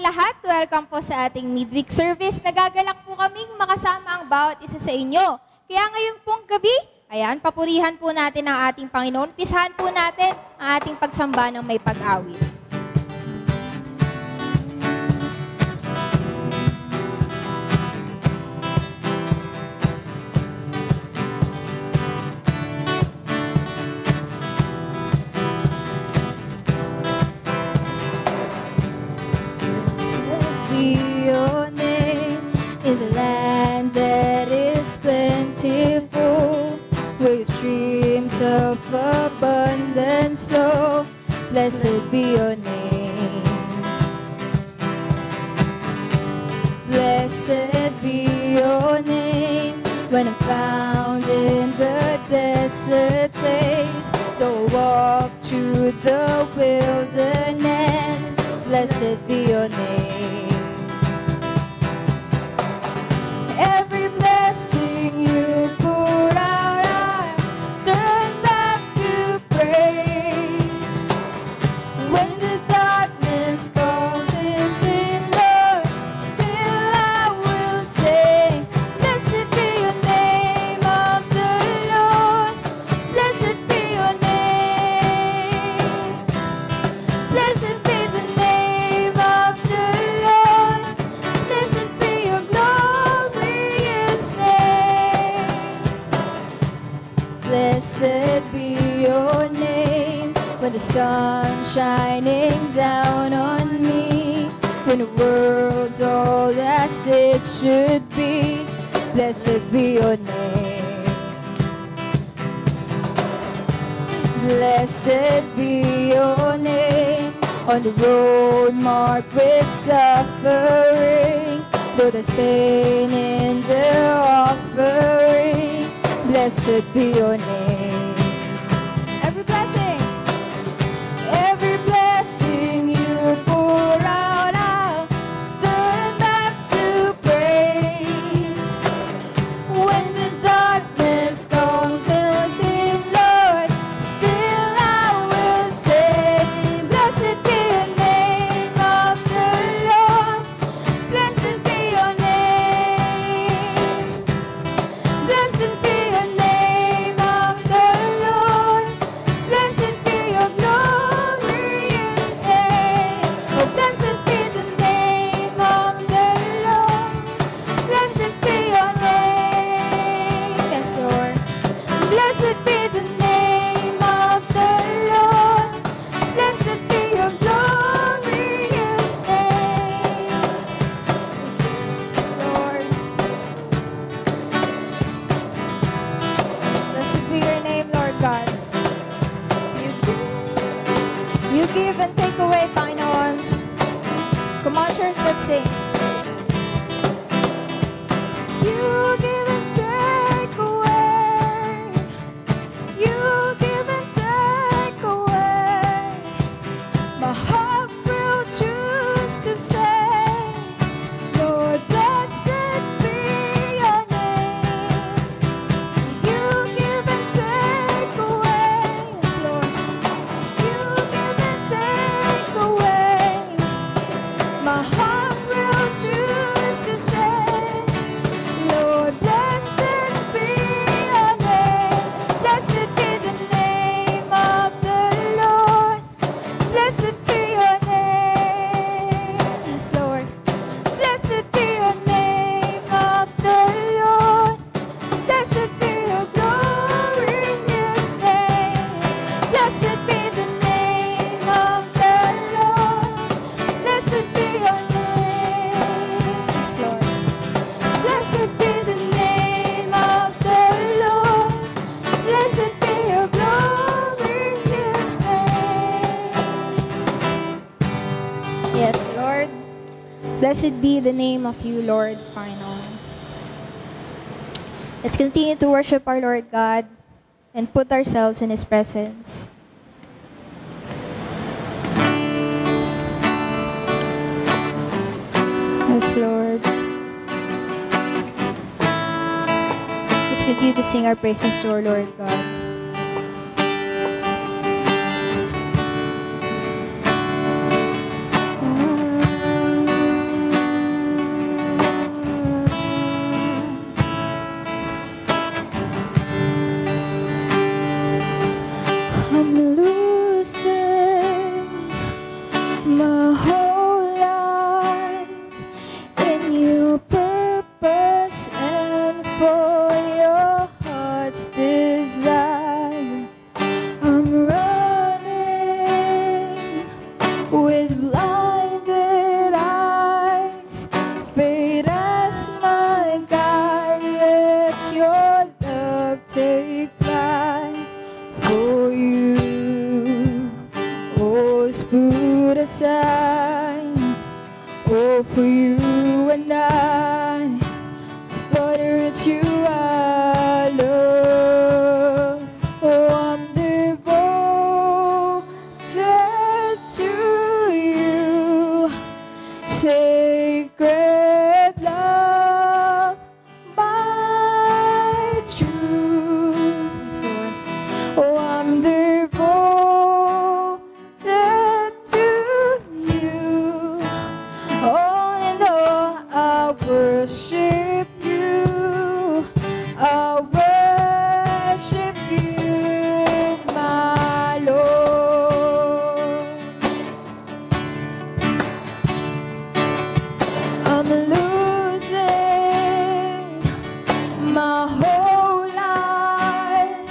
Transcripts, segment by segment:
lahat. Welcome po sa ating midweek service. Nagagalak po kaming makasama ang bawat isa sa inyo. Kaya ngayon pong gabi, ayan, papurihan po natin ang ating Panginoon. Pisahan po natin ang ating pagsamba ng may pag-awit. Your name in the land that is plentiful, where streams of abundance flow. Blessed be your name. Blessed be your name when I'm found in the desert place. Though I walk through the wilderness, blessed be your name. Every blessing you pour out, I turn back to praise. When the darkness closes in, Lord, still I will sing. Blessed be your name of the Lord. Blessed be your name. Blessed be the name of the Lord. Blessed be your glorious name. Blessed be your name when the sun's shining down on me, when the world's all as it should be. Blessed be your name. Blessed be your name on the road marked with suffering, though there's pain in the offering. Blessed be your name. Every blessing you pour out, I'll turn back to praise. When the darkness comes in, Lord, still I will say, blessed be your name of the Lord. Blessed be your name. Blessed be your name of the Lord. Blessed be your glorious name. Oh, blessed be the name of the Lord. Blessed be your name. Yes, Lord. Blessed be the name of the Lord. Blessed be your glorious name. Yes, Lord. Blessed be your name, Lord God. You give and take away, Panginoon. Come on, church, let's sing. You give and take away. You give and take away. My heart will choose to say, Lord, blessed be your name. You give and take away. Yes, Lord. You give and take away. My heart will choose to say, Lord, blessed be your name. Blessed be the name of the Lord. Blessed be your name. Yes, Lord. Blessed be your name of the Lord. Blessed be your glorious name. Blessed be the name of the Lord. Blessed be your name. Yes, Lord. Blessed be the name of the Lord. Blessed be your glorious name. Yes, Lord. Blessed be the name of you, Lord, Panginoon. Let's continue to worship our Lord God and put ourselves in His presence. Yes, Lord. Let's continue to sing our praises to our Lord God. take flight for you. Always put aside, all for you and I. Whether it's you I love, oh, I'm devoted to you. Sacred love, my truth. Oh, I'm devoted to you. Oh, and oh, I worship you. I worship you, my Lord. I'm losing my whole life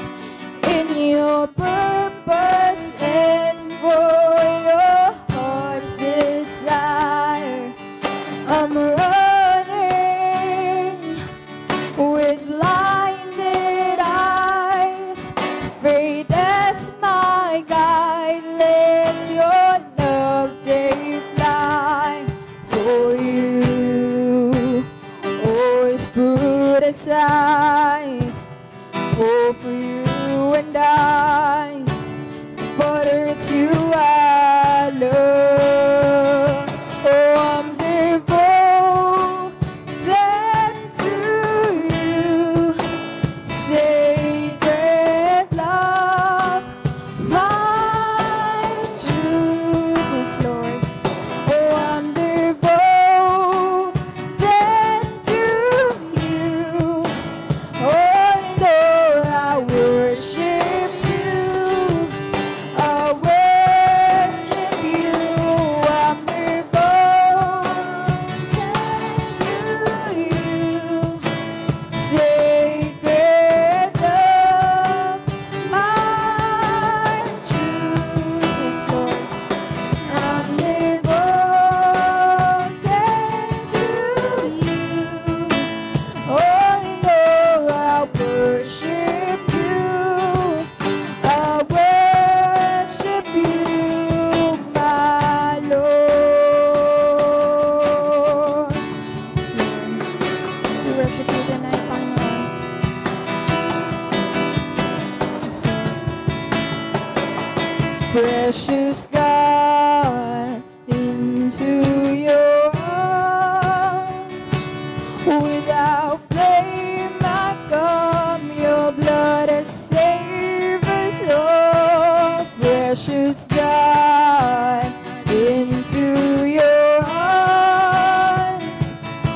in your purpose and for your heart's desire. I'm running with blinded eyes, faith as my guide. Let your love take flight for you. Always put aside, all for you and I. Father, it's you I love. Oh, I'm devoted to you. Sacred love, my truth, Lord. Oh, I'm devoted to you. Oh, Lord, I worship you. I worship you. I'm devoted to you. Sacred love, my truth, Lord. I'm devoted to you. Oh, Lord, I worship you. I worship you, my Lord. We worship you tonight, Panginoon. Precious God, into your arms, without blame I come. Your blood has saved us all. Precious God, into your arms,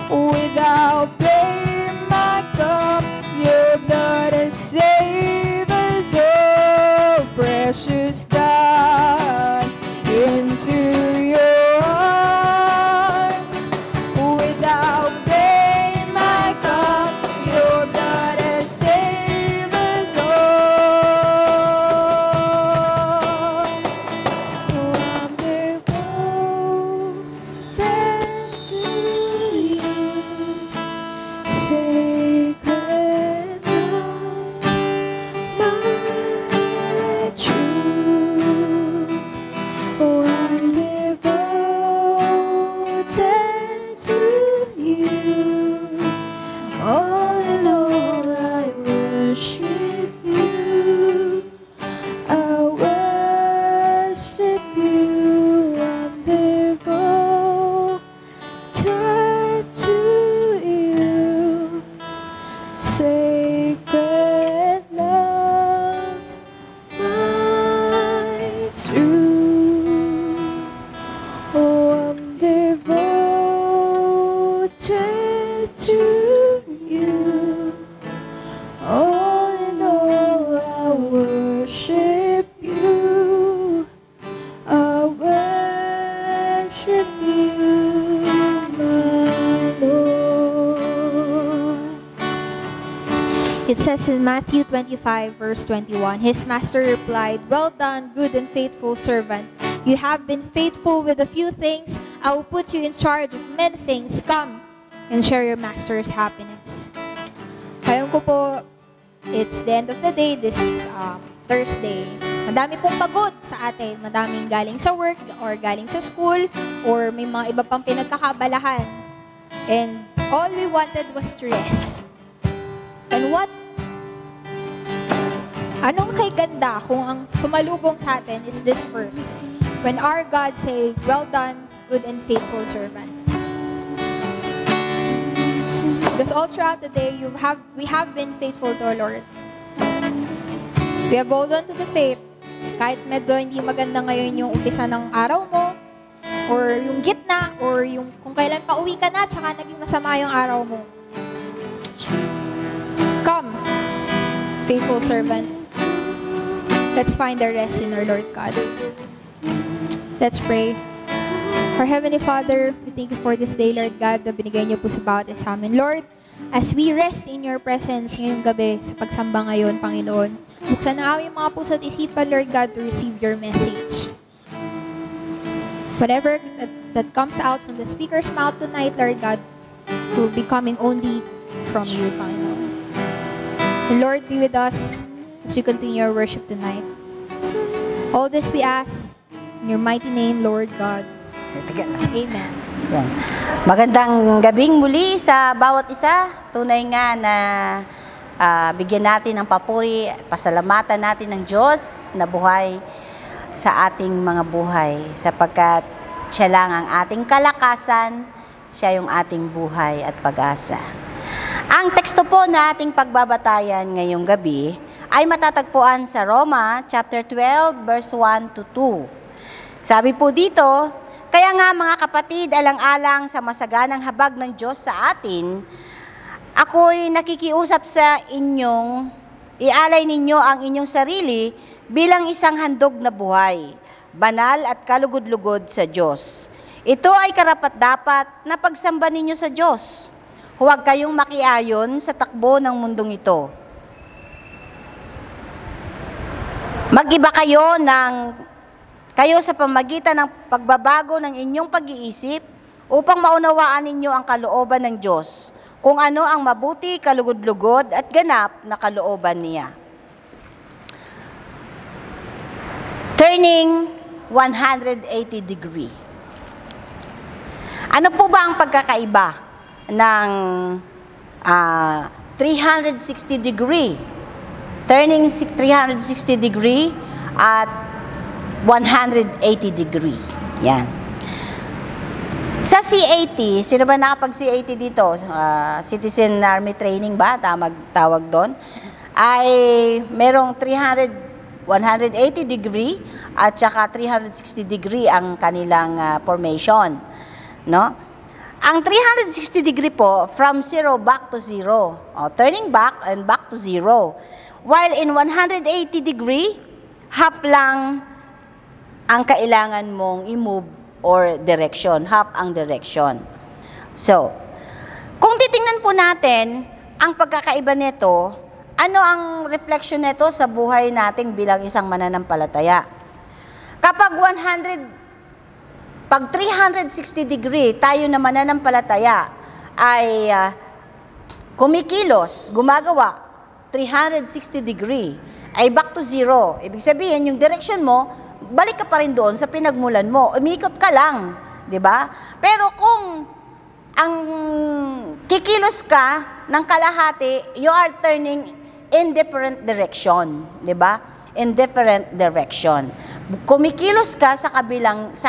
without blame I come. Your blood has saved us all. Precious God, into your arms, without blame I come. Your blood has saved us all. Oh, I'm devoted to you. Sacred love, my truth. Oh, I'm devoted to you. All in all, I worship you. I worship you. I'm devoted to you. Sacred love, my truth. Oh, I'm devoted to you. All in all, I worship you. I worship you, my Lord. It says in Matthew 25, verse 21, his master replied, "Well done, good and faithful servant. You have been faithful with a few things. I will put you in charge of many things. Come and share your master's happiness." Alam ko po, it's the end of the day, this Thursday. Madami pong pagod sa atin. Madaming galing sa work or galing sa school or may mga iba pang pinagkakabalahan. And all we wanted was to rest. And anong kay ganda kung ang sumalubong sa atin is this verse. When our God say, "Well done, good and faithful servant." Because all throughout the day, we have been faithful to our Lord. We have hold on to the faith. Kahit medyo hindi maganda ngayon yung umpisa ng araw mo, or yung gitna, or yung kung kailan pa uwi ka na, tsaka naging masama yung araw mo. Come, faithful servant. Let's find our rest in our Lord God. Let's pray. Our Heavenly Father, we thank you for this day, Lord God, na binigay niyo po sa bawat isa amin. Lord, as we rest in your presence ngayong gabi sa pagsamba ngayon, Panginoon, buksan na aming mga puso at isipan, Lord God, to receive your message. Whatever that comes out from the speaker's mouth tonight, Lord God, will be coming only from you, Panginoon. And Lord, be with us as we continue our worship tonight. All this we ask in your mighty name, Lord God. Amen. Yan. Magandang gabing muli sa bawat isa. Tunay nga na bigyan natin ng papuri at pasalamatan natin ng Diyos na buhay sa ating mga buhay sapagkat siya lang ang ating kalakasan, siya yung ating buhay at pag-asa. Ang teksto po na ating pagbabatayan ngayong gabi ay matatagpuan sa Roma chapter 12 verse 1 to 2. Sabi po dito, kaya nga mga kapatid, alang-alang sa masaganang habag ng Diyos sa atin, ako'y nakikiusap sa inyong, ialay ninyo ang inyong sarili bilang isang handog na buhay, banal at kalugod-lugod sa Diyos. Ito ay karapat-dapat na pagsamba ninyo sa Diyos. Huwag kayong makiayon sa takbo ng mundong ito. Mag-iba kayo sa pamagitan ng pagbabago ng inyong pag-iisip upang maunawaan ninyo ang kalooban ng Diyos, kung ano ang mabuti, kalugod-lugod at ganap na kalooban niya. Turning 180 degree. Ano po ba ang pagkakaiba ng 360 degree? Turning 360 degree at 180 degree. Yan. Sa CAT, sino ba nakapag-CAT dito? Citizen Army Training ba? Tawag doon. Ay merong 180 degree at saka 360 degree ang kanilang formation. No? Ang 360 degree po, from 0 back to 0. Turning back and back to 0. While in 180 degree, half lang ang kailangan mong i-move or direction, half ang direction. So, kung titingnan po natin ang pagkakaiba nito, ano ang reflection nito sa buhay nating bilang isang mananampalataya? Kapag 360 degree tayo na mananampalataya ay kumikilos, gumagawa, 360 degree, ay back to 0. Ibig sabihin, yung direction mo, balik ka pa rin doon sa pinagmulan mo. Umikot ka lang, 'di ba? Pero kung ang kikilos ka ng kalahati, you are turning in different direction, 'di ba? In different direction. Kumikilos ka sa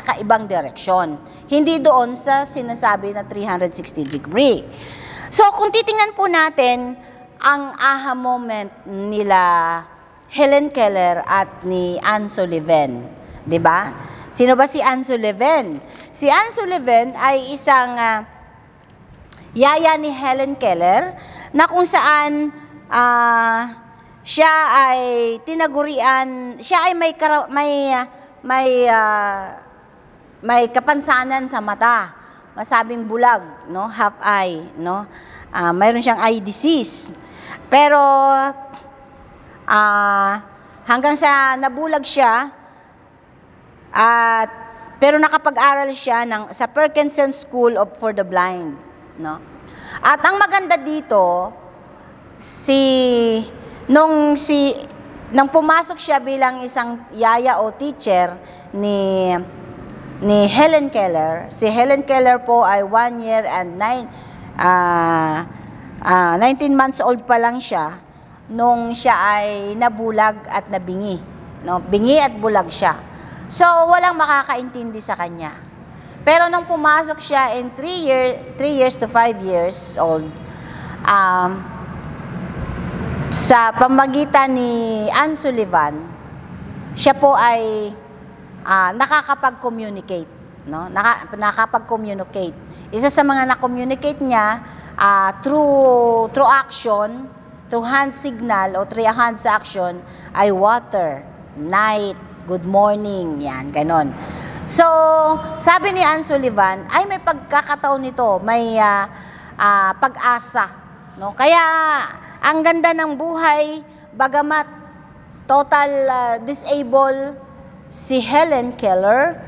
kaibang direksyon. Hindi doon sa sinasabi na 360 degree. So, kung titingnan po natin ang aha moment nila Helen Keller at ni Anne Sullivan, 'di ba? Sino ba si Anne Sullivan? Si Anne Sullivan ay isang yaya ni Helen Keller na kung saan siya ay tinagurian, siya ay may kapansanan sa mata, masabing bulag, no, half eye, no. Mayroon siyang eye disease. Pero hanggang sa nabulag siya, pero nakapag-aral siya sa Parkinson School for the Blind. No? At ang maganda dito, si nang pumasok siya bilang isang yaya o teacher ni Helen Keller. Si Helen Keller po ay 1 year and 19 months old pa lang siya nung siya ay nabulag at nabingi. No? Bingi at bulag siya. So, walang makakaintindi sa kanya. Pero nung pumasok siya in 3 years to 5 years old, sa pamagitan ni Anne Sullivan, siya po ay nakakapag-communicate. No? Nakakapag-communicate. Isa sa mga na-communicate niya through action, through hand signal o through hands action, ay water, night, good morning, yan, ganon. So, sabi ni Anne Sullivan, ay may pagkakataon nito, may pag-asa. No? Kaya, ang ganda ng buhay, bagamat total disabled si Helen Keller,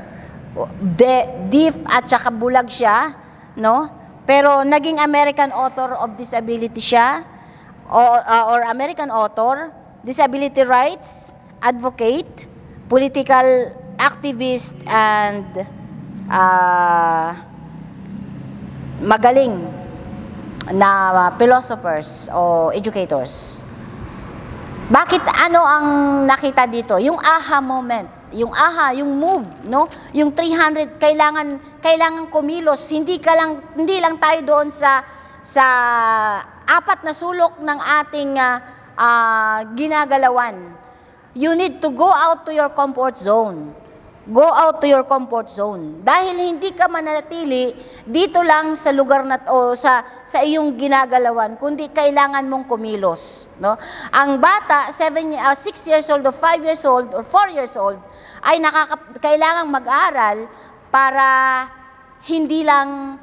deaf at saka bulag siya, no? Pero naging American author of disability siya, or American author, disability rights advocate, political activist, and magaling na philosophers o educators. Bakit ano ang nakita dito? Yung aha moment, yung move, no? Yung 300 kailangan kumilos, hindi lang tayo doon sa apat na sulok ng ating ginagalawan. You need to go out to your comfort zone. Go out to your comfort zone. Dahil hindi ka mananatili dito lang sa lugar na o sa iyong ginagalawan, kundi kailangan mong kumilos, no? Ang bata 6 years old or 5 years old or 4 years old ay kailangang mag-aral para hindi lang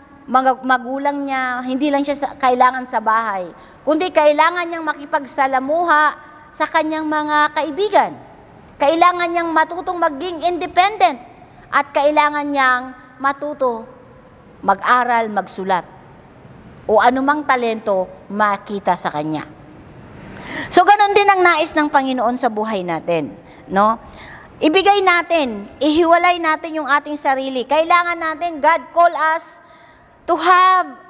magulang niya, hindi lang siya kailangan sa bahay, kundi kailangan niyang makipagsalamuha sa kanyang mga kaibigan. Kailangan niyang matutong maging independent at kailangan niyang matuto mag-aral, magsulat o anumang talento makita sa kanya. So ganon din ang nais ng Panginoon sa buhay natin, no? Ibigay natin, ihiwalay natin yung ating sarili. Kailangan natin, God call us to have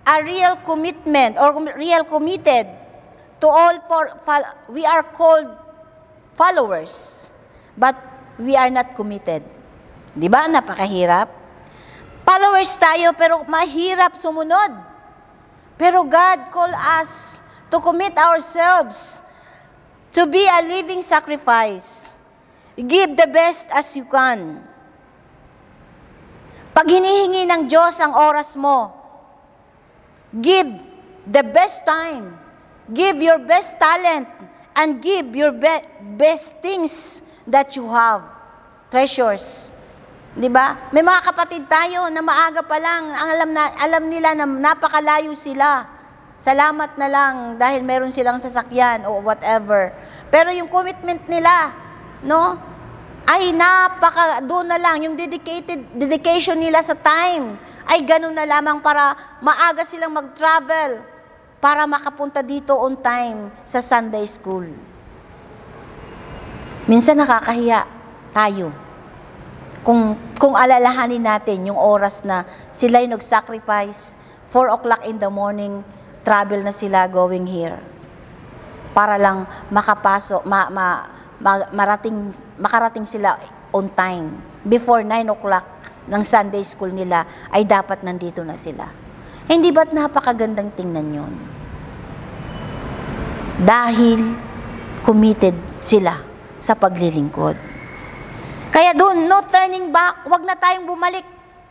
a real commitment or real committed to all. We are called followers, but we are not committed. Di ba? Napakahirap. Followers tayo, pero mahirap sumunod. Pero God call us to commit ourselves to be a living sacrifice. Give the best as you can. Pag hinihingi ng Diyos ang oras mo, give the best time. Give your best talent and give your best things that you have. Treasures. Di ba? May mga kapatid tayo na maaga pa lang, alam nila na napakalayo sila. Salamat na lang dahil meron silang sasakyan o whatever. Pero yung commitment nila, no? Ay doon na lang. Yung dedication nila sa time, ay ganun na lamang para maaga silang mag-travel para makapunta dito on time sa Sunday school. Minsan nakakahiya tayo kung alalahanin natin yung oras na sila yung nag-sacrifice, 4 o'clock in the morning, travel na sila going here para lang makapasok, makarating sila on time. Before 9 o'clock ng Sunday school nila, ay dapat nandito na sila. Hindi ba't napakagandang tingnan yun? Dahil committed sila sa paglilingkod. Kaya doon, no turning back, wag na tayong bumalik.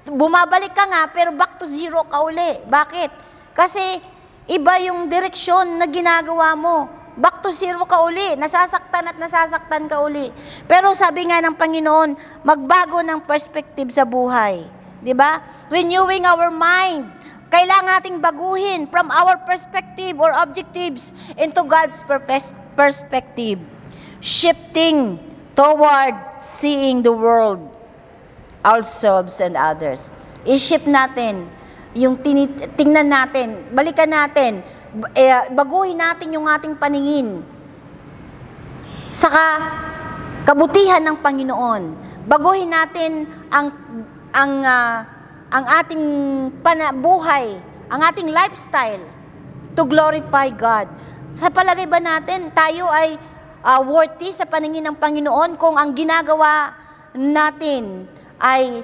Bumabalik ka nga, pero back to zero ka uli. Bakit? Kasi iba yung direksyon na ginagawa mo. Back to zero ka uli. Nasasaktan at nasasaktan ka uli. Pero sabi nga ng Panginoon, magbago ng perspective sa buhay. Diba? Renewing our mind. Kailangan nating baguhin from our perspective or objectives into God's perspective. Shifting toward seeing the world, ourselves, and others. I-shift natin, yung tingnan natin, balikan natin, baguhin natin yung ating paningin sa kabutihan ng Panginoon. Baguhin natin ang ating buhay, ang ating lifestyle to glorify God. Sa palagay ba natin, tayo ay worthy sa paningin ng Panginoon kung ang ginagawa natin ay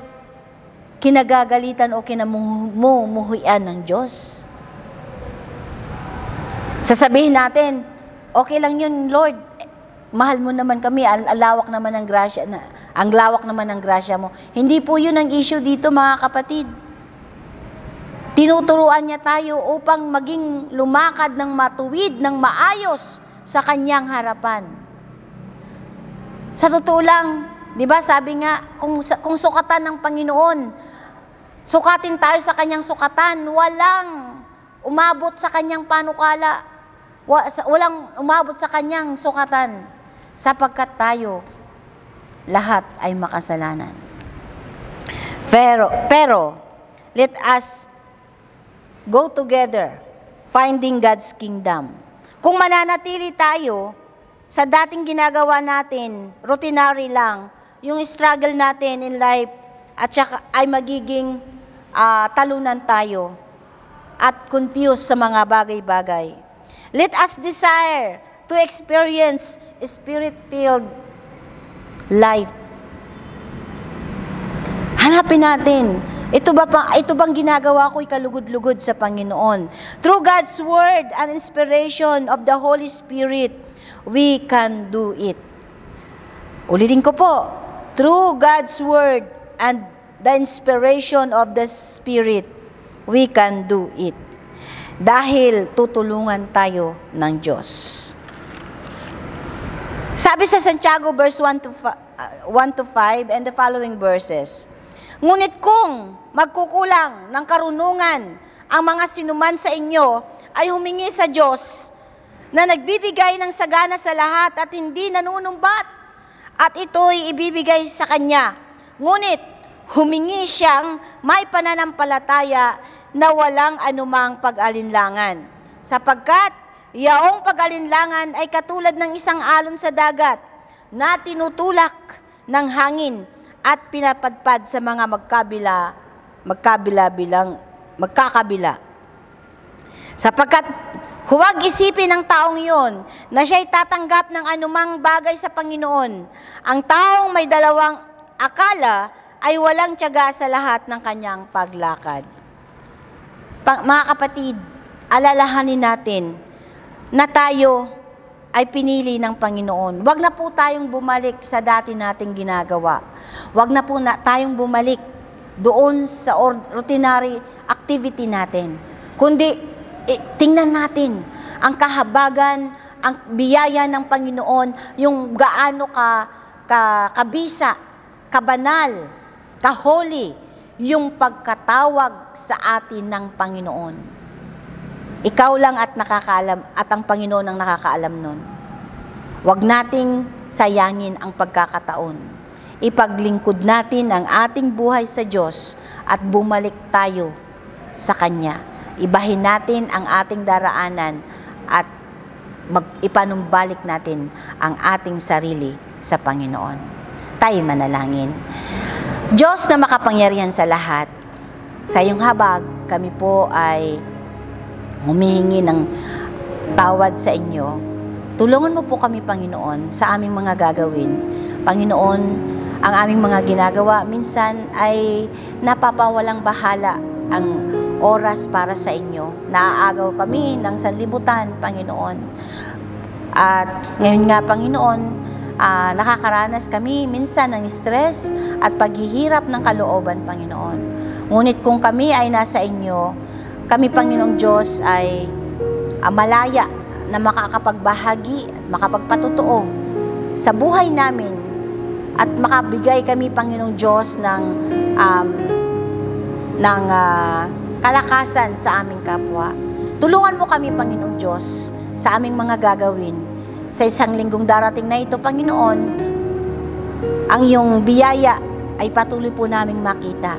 kinagagalitan o kinamumuhian ng Diyos? Sasabihin natin, okay lang yun, Lord. Mahal mo naman kami, ang lawak naman ng grasya mo. Hindi po yun ang issue dito, mga kapatid. Tinuturuan niya tayo upang maging lumakad ng matuwid, ng maayos sa kanyang harapan. Sa totoo lang, di ba sabi nga, kung sukatan ng Panginoon, sukatin tayo sa kanyang sukatan, walang umabot sa kanyang panukala, walang umabot sa kanyang sukatan, sapagkat tayo lahat ay makasalanan. Pero let us go together, finding God's kingdom. Kung mananatili tayo sa dating ginagawa natin, routinary lang, yung struggle natin in life, at saka ay magiging talunan tayo at confused sa mga bagay-bagay. Let us desire to experience Spirit-filled life. Hanapin natin, ito bang ginagawa ko'y kalugod-lugod sa Panginoon? Through God's Word and inspiration of the Holy Spirit, we can do it. Ulitin ko po, through God's Word and the inspiration of the Spirit, we can do it. Dahil tutulungan tayo ng Diyos. Sabi sa Santiago verse 1 to 5 and the following verses, ngunit kung magkukulang ng karunungan ang mga sinuman sa inyo, ay humingi sa Diyos na nagbibigay ng sagana sa lahat at hindi nanunumbat, at ito'y ibibigay sa Kanya. Ngunit humingi siyang may pananampalataya na walang anumang pag-alinlangan, sapagkat yaong pag-alinlangan ay katulad ng isang alon sa dagat na tinutulak ng hangin at pinapadpad sa mga magkakabila. Sapagkat huwag isipin ng taong iyon na siya'y tatanggap ng anumang bagay sa Panginoon. Ang taong may dalawang akala ay walang tiyaga sa lahat ng kanyang paglakad. Mga kapatid, alalahanin natin na tayo ay pinili ng Panginoon. Huwag na po tayong bumalik sa dati nating ginagawa. Huwag na po tayong bumalik doon sa routinary activity natin. Kundi, tingnan natin ang kahabagan, ang biyaya ng Panginoon, yung gaano kabisa, kabanal, kaholy, yung pagkatawag sa atin ng Panginoon. Ikaw lang at nakakaalam, at ang Panginoon ang nakakaalam nun. Huwag nating sayangin ang pagkakataon. Ipaglingkod natin ang ating buhay sa Diyos at bumalik tayo sa Kanya. Ibahin natin ang ating daraanan at ipanumbalik natin ang ating sarili sa Panginoon. Tayo manalangin. Diyos na makapangyarihan sa lahat, sa iyong habag, kami po ay humihingi ng tawad sa inyo. Tulungan mo po kami, Panginoon, sa aming mga gagawin. Panginoon, ang aming mga ginagawa minsan ay napapawalang bahala ang oras para sa inyo. Naaagaw kami ng sanlibutan, Panginoon. At ngayon nga, Panginoon, nakakaranas kami minsan ng stress at paghihirap ng kalooban, Panginoon. Ngunit kung kami ay nasa inyo, kami, Panginoong Diyos, ay malaya na makakapagbahagi at makapagpatotoo sa buhay namin at makabigay kami, Panginoong Diyos, ng kalakasan sa aming kapwa. Tulungan mo kami, Panginoong Diyos, sa aming mga gagawin. Sa isang linggong darating na ito, Panginoon, ang iyong biyaya ay patuloy po naming makita.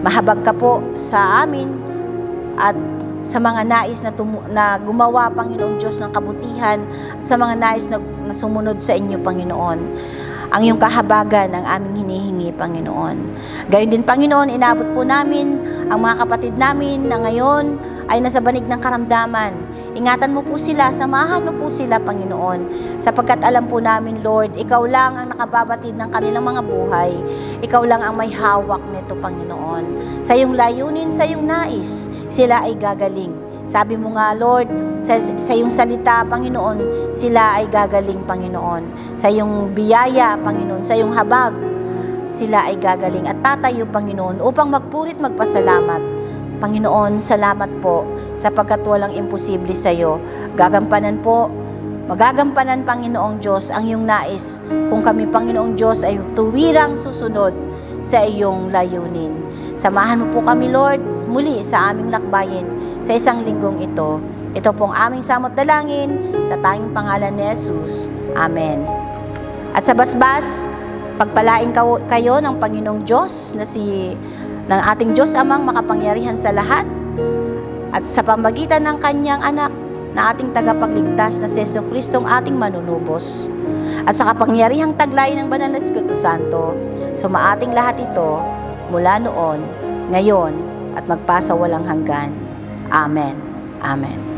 Mahabag ka po sa amin at sa mga nais na gumawa, Panginoong Diyos, ng kabutihan, at sa mga nais na sumunod sa inyo, Panginoon. Ang iyong kahabagan ang aming hinihingi, Panginoon. Gayon din, Panginoon, inabot po namin ang mga kapatid namin na ngayon ay nasa banig ng karamdaman. Ingatan mo po sila, samahan mo po sila, Panginoon, sapagkat alam po namin, Lord, Ikaw lang ang nakababatid ng kanilang mga buhay. Ikaw lang ang may hawak nito, Panginoon. Sa iyong layunin, sa iyong nais, sila ay gagaling. Sabi mo nga, Lord, sa iyong salita, Panginoon, sila ay gagaling, Panginoon. Sa iyong biyaya, Panginoon, sa iyong habag, sila ay gagaling at tatayo, Panginoon, upang magpurit magpasalamat. Panginoon, salamat po, sapagkat walang imposible sa iyo. Gagampanan po, magagampanan, Panginoong Diyos, ang iyong nais, kung kami, Panginoong Diyos, ay tuwirang susunod sa iyong layunin. Samahan mo po kami, Lord, muli sa aming lakbayin sa isang linggong ito. Ito pong aming samot dalangin sa tanging pangalan ni Jesus. Amen. At sa basbas, pagpalain kayo ng Panginoong Diyos ng ating Diyos Amang makapangyarihan sa lahat, at sa pamagitan ng Kanyang anak na ating tagapagligtas na si Jesucristong ating manunubos, at sa kapangyarihang taglay ng Banal na Espiritu Santo, sumaating lahat ito mula noon, ngayon, at magpasawalang hanggan. Amen. Amen.